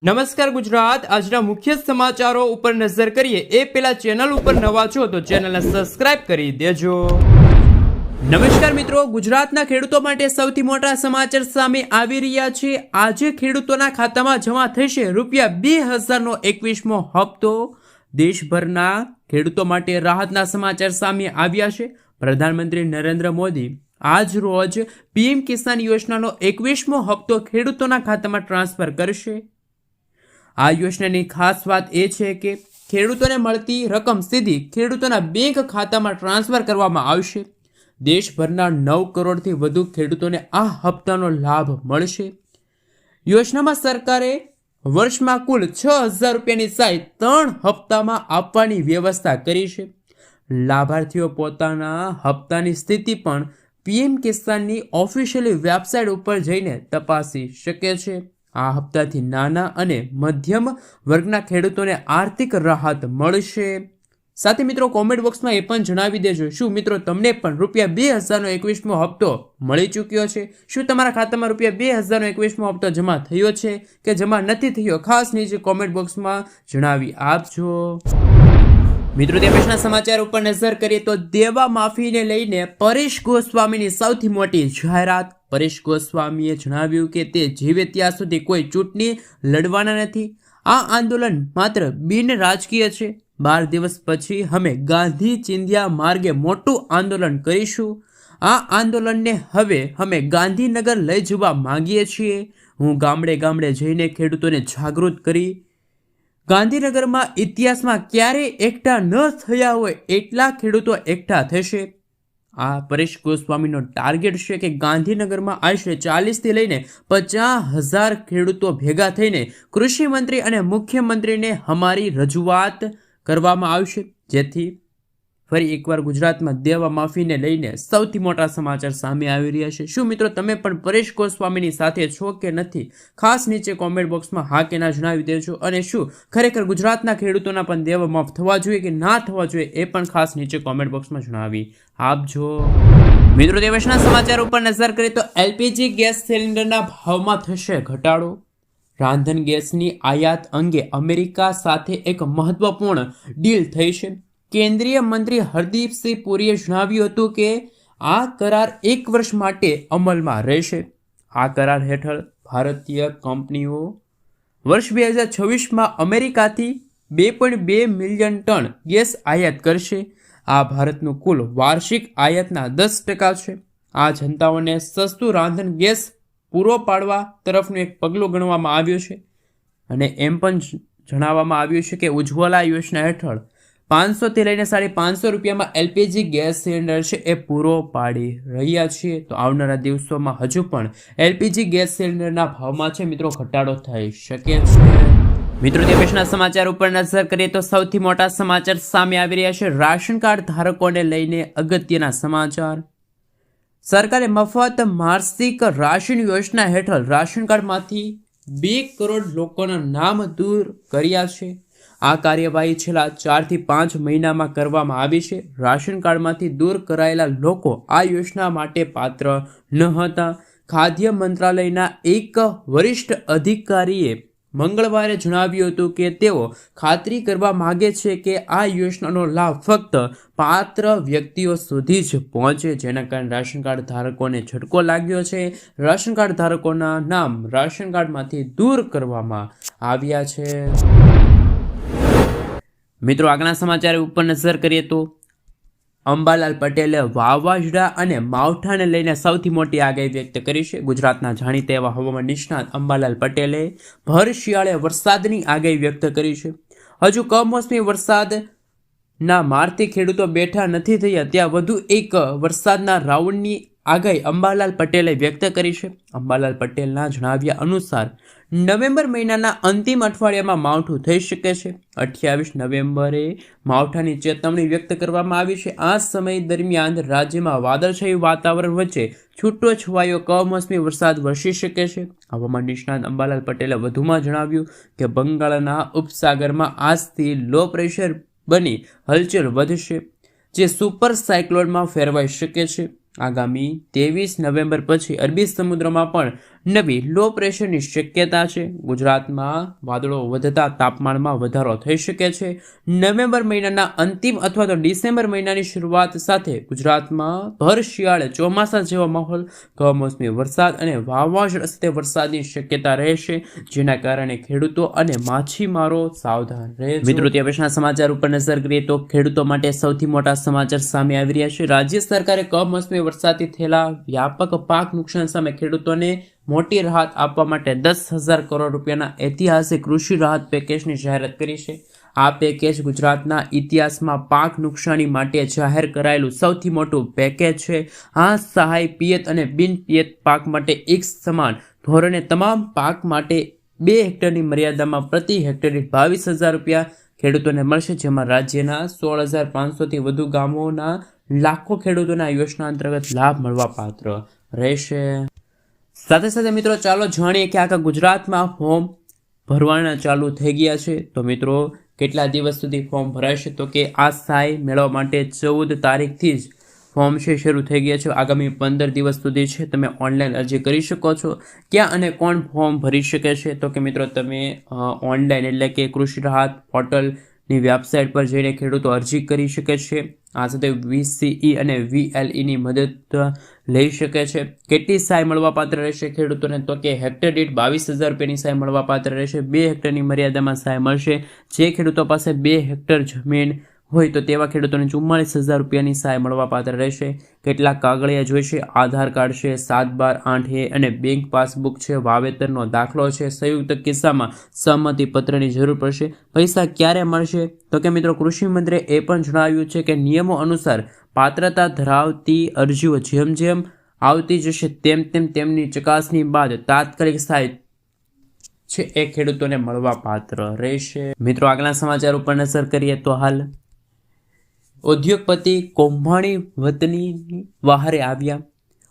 નમસ્કાર ગુજરાત આજના મુખ્ય સમાચારો ઉપર નજર કરીએ એ પહેલા ચેનલ ઉપર નવા છો તો ચેનલને સબસ્ક્રાઇબ કરી દેજો। નમસ્કાર મિત્રો, ગુજરાતના ખેડૂતો માટે સૌથી મોટા સમાચાર સામે આવી રહ્યા છે। આજે ખેડૂતોના ખાતામાં જમા થશે ₹2000નો 21મો હપ્તો। દેશભરના ખેડૂતો માટે રાહતના સમાચાર સામે આવ્યા છે। પ્રધાનમંત્રી નરેન્દ્ર મોદી આજ રોજ પીએમ કિસાન યોજનાનો 21મો હપ્તો ખેડૂતોના ખાતામાં ટ્રાન્સફર કરશે। આ યોજનાની ખાસ વાત એ છે કે ખેડૂતોને મળતી રકમ સીધી ખેડૂતોના બેંક ખાતામાં ટ્રાન્સફર કરવામાં આવશે। દેશભરના 9 કરોડથી વધુ ખેડૂતોને આ હપ્તાનો લાભ મળશે। યોજનામાં સરકારે વર્ષમાં કુલ ₹6000ની સહાય 3 હપ્તામાં આપવાની વ્યવસ્થા કરી છે। લાભાર્થીઓ પોતાના હપ્તાની સ્થિતિ પણ પીએમ કિસાનની ઓફિશિયલી વેબસાઇટ ઉપર જઈને તપાસી શકે છે। આ હપ્તાથી નાના અને મધ્યમ વર્ગના ખેડૂતોને આર્થિક રાહત મળશે। સાથે મિત્રો કોમેન્ટ બોક્સમાં એ પણ જણાવી દેજો, શું મિત્રો તમને પણ ₹2000નો 21મો હપ્તો મળી ચૂક્યો છે? શું તમારા ખાતામાં ₹2000નો 21મો હપ્તો જમા થયો છે કે જમા નથી થયો? ખાસ નીચે કોમેન્ટ બોક્સમાં જણાવી આપજો। મિત્રો, તે પછીના સમાચાર ઉપર નજર કરીએ તો દેવા માફીને લઈને પરેશ ગોસ્વામીની સૌથી મોટી જાહેરાત। પરેશ ગોસ્વામીએ જણાવ્યું કે તે જીવે ત્યાં સુધી કોઈ ચૂંટણી લડવાના નથી। આ આંદોલન માત્ર બિન રાજકીય છે। 12 દિવસ પછી અમે ગાંધી ચિંધ્યા માર્ગે મોટું આંદોલન કરીશું। આ આંદોલનને હવે અમે ગાંધીનગર લઈ જવા માંગીએ છીએ। હું ગામડે ગામડે જઈને ખેડૂતોને જાગૃત કરી ગાંધીનગરમાં ઇતિહાસમાં ક્યારેય એકઠા ન થયા હોય એટલા ખેડૂતો એકઠા થશે। આ પરેશ ગોસ્વામીનો ટાર્ગેટ છે કે ગાંધીનગરમાં આશરે 40થી લઈને 50,000 ખેડૂતો ભેગા થઈને કૃષિ મંત્રી અને મુખ્યમંત્રીને અમારી રજૂઆત કરવામાં આવશે, જેથી ફરી એકવાર ગુજરાતમાં દેવા માફીને લઈને સૌથી મોટા સમાચાર સામે આવી રહ્યા છે। શું મિત્રો તમે પણ પરેશ ગોસ્વામીની સાથે છો કે નથી? ખાસ નીચે કોમેન્ટ બોક્સમાં હા કે ના જણાવી દેજો। અને શું ખરેખર ગુજરાતના ખેડૂતોના પણ દેવા માફ થવા જોઈએ કે ના થવા જોઈએ એ પણ ખાસ નીચે કોમેન્ટ બોક્સમાં જણાવી આપજો। મિત્રો, તે પછીના સમાચાર ઉપર નજર કરીએ તો એલપીજી ગેસ સિલિન્ડરના ભાવમાં થશે ઘટાડો। રાંધણ ગેસની આયાત અંગે અમેરિકા સાથે એક મહત્વપૂર્ણ ડીલ થઈ છે। કેન્દ્રીય મંત્રી હરદીપસિંહ પુરીએ જણાવ્યું હતું કે આ કરાર 1 વર્ષ માટે અમલમાં રહેશે। આ કરાર હેઠળ ભારતીય કંપનીઓ વર્ષ 2026માં અમેરિકાથી 2.2 મિલિયન ટન ગેસ આયાત કરશે। આ ભારતનું કુલ વાર્ષિક આયાતના 10% છે। આ જનતાઓને સસ્તું રાંધણ ગેસ પૂરો પાડવા તરફનું એક પગલું ગણવામાં આવ્યું છે અને એમ પણ જણાવવામાં આવ્યું છે કે ઉજ્જવલા યોજના હેઠળ 500થી લઈને ₹550માં એલપીજી ગેસ સિલિન્ડર છે એ પૂરો પાડી રહ્યા છીએ। તો આવનારા દિવસોમાં હજુ પણ એલપીજી ગેસ સિલિન્ડરના ભાવમાં છે મિત્રો ઘટાડો થઈ શકે છે। મિત્રો, તે પછીના સમાચાર ઉપર નજર કરીએ તો સૌથી મોટા સમાચાર સામે આવી રહ્યા છે। રાશન કાર્ડ ધારકોને લઈને અગત્યના સમાચાર। સરકારે મફત માસિક રાશન યોજના હેઠળ રાશન કાર્ડમાંથી 2 કરોડ લોકોના નામ દૂર કર્યા છે। આ કાર્યવાહી છેલ્લા 4 થી 5 મહિનામાં કરવામાં આવી છે। રાશન કાર્ડમાંથી દૂર કરાયેલા લોકો આ યોજના માટે પાત્ર ન હતા। ખાદ્ય મંત્રાલયના એક વરિષ્ઠ અધિકારીએ મંગળવારે જણાવ્યું હતું કે તેઓ ખાતરી કરવા માંગે છે કે આ યોજનાનો લાભ ફક્ત પાત્ર વ્યક્તિઓ સુધી જ પહોંચે, જેના કારણે રાશન કાર્ડ ધારકોને ઝટકો લાગ્યો છે। રાશન કાર્ડ ધારકોના નામ રાશન કાર્ડમાંથી દૂર કરવામાં આવ્યા છે। મિત્રો, આગળના સમાચાર ઉપર નજર કરીએ તો અંબાલાલ પટેલે વાવાઝોડા અને માવઠાને લઈને સૌથી મોટી આગાહી વ્યક્ત કરી છે। ગુજરાતના જાણીતા એવા હવામાન નિષ્ણાત અંબાલાલ પટેલે ભર શિયાળે વરસાદની આગાહી વ્યક્ત કરી છે। હજુ કમોસમી વરસાદના મારથી ખેડૂતો બેઠા નથી થયા, ત્યાં વધુ એક વરસાદના રાઉન્ડની આગાહી અંબાલાલ પટેલે વ્યક્ત કરી છે। અંબાલાલ પટેલના જણાવ્યા અનુસાર નવેમ્બર મહિનાના અંતિમ અઠવાડિયામાં માવઠું થઈ શકે છે। 28 નવેમ્બરે માવઠાની ચેતવણી વ્યક્ત કરવામાં આવી છે। આ સમય દરમિયાન રાજ્યમાં વાદળછાયું વાતાવરણ વચ્ચે છૂટો છવાયો કમોસમી વરસાદ વરસી શકે છે। હવામાન નિષ્ણાત અંબાલાલ પટેલે વધુમાં જણાવ્યું કે બંગાળના ઉપસાગરમાં આજથી લો પ્રેશર બની હલચલ વધશે, જે સુપર સાયક્લોનમાં ફેરવાઈ શકે છે। આગામી 23 નવેમ્બર પછી અરબી સમુદ્રમાં પણ નવી લો પ્રેશરની શક્યતા છે. ગુજરાતમાં વાદળો વધતા તાપમાનમાં વધારો થઈ શકે છે. નવેમ્બર મહિનાના અંતિમ અથવા તો ડિસેમ્બર મહિનાની શરૂઆત સાથે ગુજરાતમાં ભર શિયાળે ચોમાસા જેવો માહોલ, કમોસમી વરસાદ અને વાવાઝોડા સાથે વરસાદની શક્યતા રહેશે, જેના કારણે ખેડૂતો અને માછીમારો સાવધાન રહે. મિત્રો, ત્યાં પછીના સમાચાર ઉપર નજર કરીએ તો ખેડૂતો માટે સૌથી મોટા સમાચાર સામે આવી રહ્યા છે. રાજ્ય સરકારે કમોસમી વરસાદથી થયેલા વ્યાપક પાક નુકસાન સામે ખેડૂતોને મોટી રાહત આપવા માટે 10,000 કરોડ રૂપિયાના ઐતિહાસિક કૃષિ રાહત પેકેજની જાહેરાત કરી છે. આ પેકેજ ગુજરાતના ઇતિહાસમાં પાક નુકસાની માટે જાહેર કરાયેલું સૌથી મોટું પેકેજ છે. આ સહાય પિયત અને બિન પિયત પાક માટે એક સમાન ધોરણે તમામ પાક માટે 2 હેક્ટરની મર્યાદામાં પ્રતિ હેક્ટરે 22,000 રૂપિયા ખેડૂતોને મળશે, જેમાં રાજ્યના 16,500થી વધુ ગામોના લાખો ખેડૂતોને આ યોજના અંતર્ગત લાભ મળવા પાત્ર રહેશે. સાથે સાથે મિત્રો ચાલો જાણીએ કે આખા ગુજરાતમાં ફોર્મ ભરવાના ચાલુ થઈ ગયા છે. તો મિત્રો, કેટલા દિવસ સુધી ફોર્મ ભરાશે? તો કે આ સહાય મેળવવા માટે 14 તારીખથી જ ફોર્મ છે શરૂ થઈ ગયા છે. આગામી 15 દિવસ સુધી છે તમે ઓનલાઈન અરજી કરી શકો છો. ક્યાં અને કોણ ફોર્મ ભરી શકે છે? તો કે મિત્રો, તમે ઓનલાઈન એટલે કે કૃષિ રાહત પોર્ટલની વેબસાઇટ પર જઈને ખેડૂતો અરજી કરી શકે છે. આ સાથે VCE અને VLEની મદદ લઈ શકે છે. કેટલી સહાય મળવાપાત્ર રહેશે ખેડૂતોને? તો કે હેક્ટર દીઠ 22,000 રૂપિયાની સહાય મળવાપાત્ર રહેશે. 2 હેક્ટરની મર્યાદામાં સહાય મળશે. જે ખેડૂતો પાસે 2 હેક્ટર જમીન હોય તો તેવા ખેડૂતોને 44,000 રૂપિયાની સહાય મળવાપાત્ર રહેશે. કેટલાક કાગળિયા જોઈશે? આધાર કાર્ડ છે, 7/12/8A અને બેંક પાસબુક છે, વાવેતરનો દાખલો છે. સંયુક્ત કિસ્સામાં સહમતિ પત્રની જરૂર પડશે. પૈસા ક્યારે મળશે? તો કે મિત્રો, કૃષિ મંત્રીએ એ પણ જણાવ્યું છે કે નિયમો અનુસાર પાત્રતા ધરાવતી અરજીઓ જેમ જેમ આવતી જશે તેમ તેમ તેમની ચકાસણી બાદ તાત્કાલિક સહાય છે એ ખેડૂતોને મળવા પાત્ર રહેશે. મિત્રો, આગળના સમાચાર ઉપર નજર કરીએ તો હાલ ઉદ્યોગપતિ કુંભાણી વતની વહારે આવ્યા.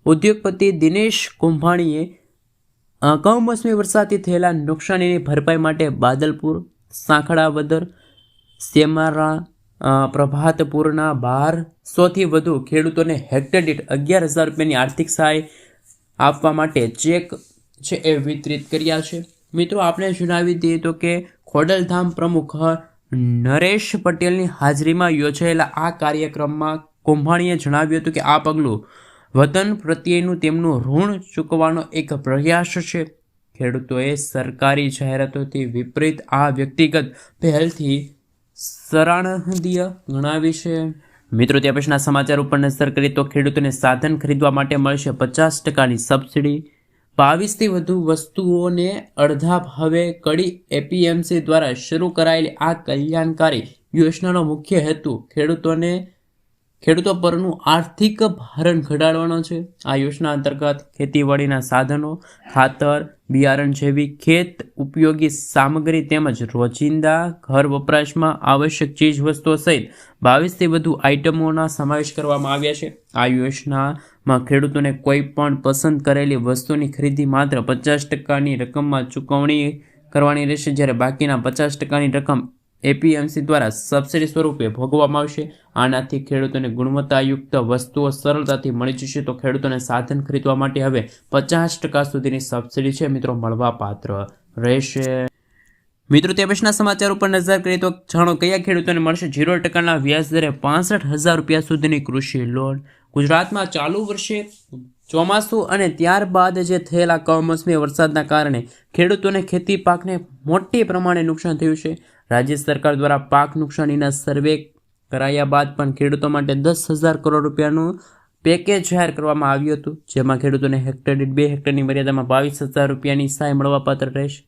ઉદ્યોગપતિ દિનેશ કુંભાણીએ કમોસમી વરસાદથી થયેલા નુકસાનીની ભરપાઈ માટે બાદલપુર, સાંખડાવદર, સેમારા, પ્રભાતપુરના 1200થી વધુ ખેડૂતોને હેક્ટર દીઠ 11,000 રૂપિયાની આર્થિક સહાય આપવા માટે ચેક છે એ વિતરિત કર્યા છે. મિત્રો, આપણે જણાવી દઈએ તો કે ખોડલધામ પ્રમુખ નરેશ પટેલની હાજરીમાં યોજાયેલા આ કાર્યક્રમમાં કુંભાણીએ જણાવ્યું હતું કે આ પગલું વતન પ્રત્યેનું તેમનું ઋણ ચૂકવવાનો એક પ્રયાસ છે. ખેડૂતોએ સરકારી જાહેરાતોથી વિપરીત આ વ્યક્તિગત પહેલથી સરાહનીય ગણાવી છે. મિત્રો, ત્યાં પછીના સમાચાર ઉપર નજર કરીએ તો ખેડૂતોને સાધન ખરીદવા માટે મળશે 50%ની સબસિડી. 22થી વધુ વસ્તુઓને અડધા ભાવે કડી APMC દ્વારા શરૂ કરાયેલી આ કલ્યાણકારી યોજનાનો મુખ્ય હેતુ ખેડૂતો પરનું આર્થિક ભારણ ઘટાડવાનો છે. આ યોજના અંતર્ગત ખેતીવાડીના સાધનો, ખાતર, બિયારણ જેવી ખેત ઉપયોગી સામગ્રી તેમજ રોજિંદા ઘર વપરાશમાં આવશ્યક ચીજ વસ્તુઓ સહિત 22થી વધુ આઇટમોના સમાવેશ કરવામાં આવ્યા છે. આ યોજનામાં ખેડૂતોને કોઈ પણ પસંદ કરેલી વસ્તુની ખરીદી માત્ર 50%ની રકમમાં ચૂકવણી કરવાની રહેશે, જ્યારે બાકીના 50%ની રકમ APMC દ્વારા સબસિડી સ્વરૂપે ભોગવવામાં આવશે. આનાથી ખેડૂતોને ગુણવત્તાયુક્ત વસ્તુઓ સરળતાથી મળી જશે. તો ખેડૂતોને સાધન ખરીદવા માટે હવે 50% સુધીની સબસિડી છે મિત્રો મળવા પાત્ર રહેશે. મિત્રો, તે પછીના સમાચાર ઉપર નજર કરીએ તો જાણો કયા ખેડૂતોને મળશે 0%ના વ્યાજ દરે 65,000 રૂપિયા સુધીની કૃષિ લોન. ગુજરાતમાં ચાલુ વર્ષે ચોમાસું અને ત્યારબાદ જે થયેલા કમોસમી વરસાદના કારણે ખેડૂતોને ખેતી પાકને મોટી પ્રમાણે નુકસાન થયું છે. રાજ્ય સરકાર દ્વારા પાક નુકસાનીના સર્વે કરાયા બાદ પણ ખેડૂતો માટે 10,000 કરોડ રૂપિયાનું પેકેજ જાહેર કરવામાં આવ્યું હતું, જેમાં ખેડૂતોને હેક્ટર દીઠ 2 હેક્ટરની મર્યાદામાં 22,000 રૂપિયાની સહાય મળવાપાત્ર રહેશે.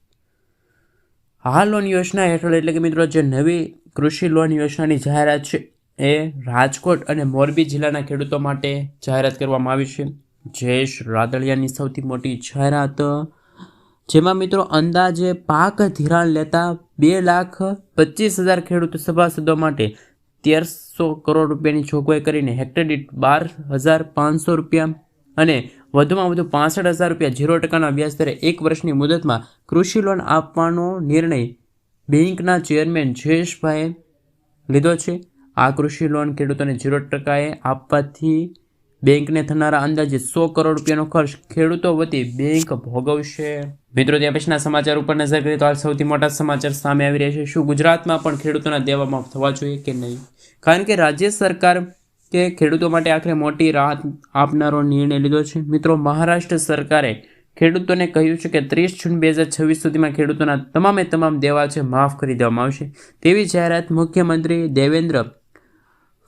આ લોન યોજના હેઠળ એટલે કે મિત્રો જે નવી કૃષિ લોન યોજનાની જાહેરાત છે એ રાજકોટ અને મોરબી જિલ્લાના ખેડૂતો માટે જાહેરાત કરવામાં આવી છે. જયેશ રાદડિયાની સૌથી મોટી જાહેરાત, જેમાં મિત્રો અંદાજે પાક ધિરાણ લેતા 2,25,000 ખેડૂત સભાસદો માટે 1,300 કરોડ રૂપિયાની જોગવાઈ કરીને હેક્ટર દીઠ 12,500 રૂપિયા અને વધુમાં વધુ 65,000 રૂપિયા 0%ના વ્યાજ દરે 1 વર્ષની મુદતમાં કૃષિ લોન આપવાનો નિર્ણય બેંકના ચેરમેન જયેશભાઈએ લીધો છે. આ કૃષિ લોન ખેડૂતોને 0%એ આપવાથી બેંકને થનારા અંદાજે 100 કરોડ રૂપિયાનો ખર્ચ ખેડૂતો વતી બેંક ભોગવશે. મિત્રો, ત્યાં પછીના સમાચાર ઉપર નજર કરીએ તો હાલ સૌથી મોટા સમાચાર સામે આવી રહ્યા છે. શું ગુજરાતમાં પણ ખેડૂતોના દેવા માફ થવા જોઈએ કે નહીં? કારણ કે રાજ્ય સરકાર કે ખેડૂતો માટે આખરે મોટી રાહત આપનારો નિર્ણય લીધો છે. મિત્રો, મહારાષ્ટ્ર સરકારે ખેડૂતોને કહ્યું છે કે 30 જૂન 2026 સુધીમાં ખેડૂતોના તમામ દેવા છે માફ કરી દેવામાં આવશે તેવી જાહેરાત મુખ્યમંત્રી દેવેન્દ્ર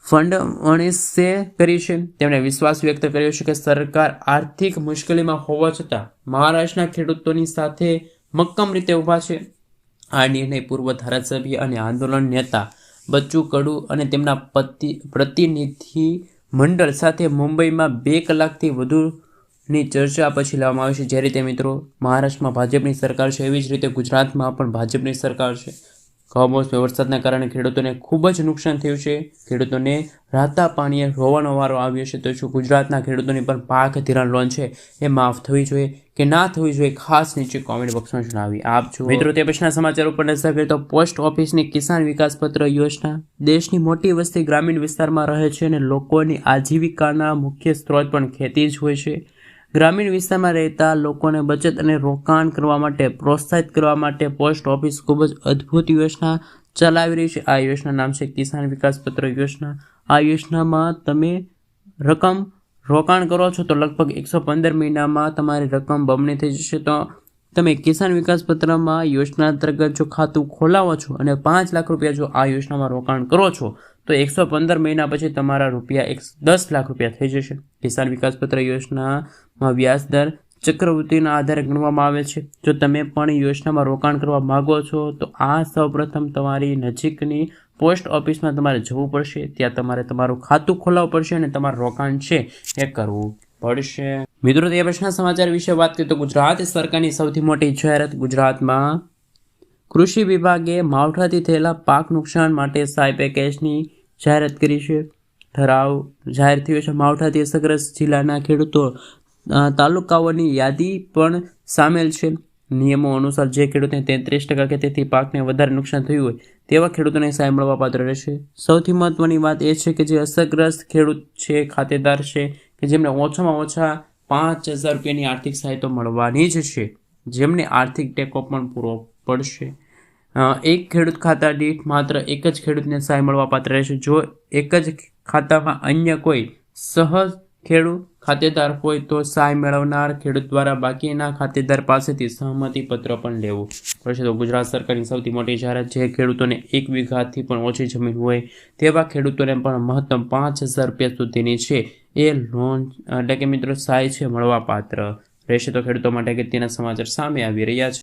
ફડણવીસે કરી છે. તેમણે વિશ્વાસ વ્યક્ત કર્યો છે કે સરકાર આર્થિક મુશ્કેલીમાં હોવા છતાં મહારાષ્ટ્રના ખેડૂતોની સાથે મક્કમ રીતે ઊભા છે. આ નિર્ણય પૂર્વ ધારાસભ્ય અને આંદોલન નેતા બચ્ચુ કડુ અને તેમના પ્રતિનિધિ મંડળ સાથે મુંબઈમાં 2 કલાકથી વધુની ચર્ચા પછી લેવામાં આવી છે. જે રીતે મિત્રો મહારાષ્ટ્રમાં ભાજપની સરકાર છે એવી જ રીતે ગુજરાતમાં પણ ભાજપની સરકાર છે. કમોસમી વરસાદના કારણે ખેડૂતોને ખૂબ જ નુકસાન થયું છે. ખેડૂતોને રાતા પાણીએ રોવાનો વારો આવ્યો છે. તો શું ગુજરાતના ખેડૂતોની પણ પાક ધિરાણ લોન છે એ માફ થવી જોઈએ કે ના થવી જોઈએ? ખાસ નીચે કોમેન્ટ બોક્સમાં જણાવી આપજો. મિત્રો, તે પછીના સમાચાર ઉપર નજર કરીએ તો પોસ્ટ ઓફિસની કિસાન વિકાસ પત્ર યોજના. દેશની મોટી વસ્તી ગ્રામીણ વિસ્તારમાં રહે છે અને લોકોની આજીવિકાના મુખ્ય સ્ત્રોત પણ ખેતી જ હોય છે. ગ્રામીણ વિસ્તારમાં રહેતા લોકોને બચત અને રોકાણ કરવા માટે પ્રોત્સાહિત કરવા માટે પોસ્ટ ઓફિસ ખૂબ જ અદ્ભુત યોજના ચલાવી રહી છે. આ યોજના નામ છે કિસાન વિકાસ પત્ર યોજના. આ યોજનામાં તમે રકમ રોકાણ કરો છો તો લગભગ 115 મહિનામાં તમારી રકમ બમણી થઈ જશે. તો તમે કિસાન વિકાસ પત્રમાં યોજના અંતર્ગત જો ખાતું ખોલાવો છો અને 5 લાખ રૂપિયા જો આ યોજનામાં રોકાણ કરો છો તો 115 મહિના પછી તમારા રૂપિયા 10 લાખ રૂપિયા થઈ જશે. કિસાન વિકાસ પત્ર યોજનામાં વ્યાજ દર ચક્રવૃદ્ધિના આધારે ગણવામાં આવે છે. જો તમે પણ યોજનામાં રોકાણ કરવા માંગો છો તો આ સૌપ્રથમ તમારી નજીકની પોસ્ટ ઓફિસમાં તમારે જવું પડશે. ત્યાં તમારે તમારું ખાતું ખોલાવવું પડશે અને તમારું રોકાણ છે એ કરવું પડશે. મિત્રો, તે પછીના સમાચાર વિશે વાત કરીએ તો ગુજરાત સરકારની સૌથી મોટી જાહેરાત. ગુજરાતમાં કૃષિ વિભાગે માવઠાથી થયેલા પાક નુકસાન માટે સહાય પેકેજની જાહેરાત કરી છે. ઠરાવ જાહેર થયો છે. માવઠાથી અસરગ્રસ્ત જિલ્લાના ખેડૂતો તાલુકાઓની યાદી પણ સામેલ છે. નિયમો અનુસાર જે ખેડૂતને 33% કે તેથી પાકને વધારે નુકસાન થયું હોય તેવા ખેડૂતોને સહાય મળવાપાત્ર રહેશે. સૌથી મહત્વની વાત એ છે કે જે અસરગ્રસ્ત ખેડૂત છે, ખાતેદાર છે કે જેમને ઓછામાં ઓછા 5,000 રૂપિયાની આર્થિક સહાય તો મળવાની જ છે, જેમને આર્થિક ટેકો પણ પૂરો પડશે. એક ખેડૂત ખાતા દીઠ માત્ર એક જ ખેડૂતને સહાય મળવાપાત્ર રહેશે. જો એક જ ખાતામાં અન્ય કોઈ સહજ ખેડૂત ખાતેદાર હોય તો સહાય મેળવનાર ખેડૂત દ્વારા બાકીના ખાતેદાર પાસેથી સહમતિ પત્ર પણ લેવું પડશે. તો ગુજરાત સરકારની સૌથી મોટી જાહેરાત. જે ખેડૂતોને 1 વીઘાથી પણ ઓછી જમીન હોય તેવા ખેડૂતોને પણ મહત્તમ 5,000 રૂપિયા સુધીની છે એ લોન એટલે કે મિત્રો સહાય છે મળવાપાત્ર રહેશે. તો ખેડૂતો માટે અગત્યના સમાચાર સામે આવી રહ્યા છે.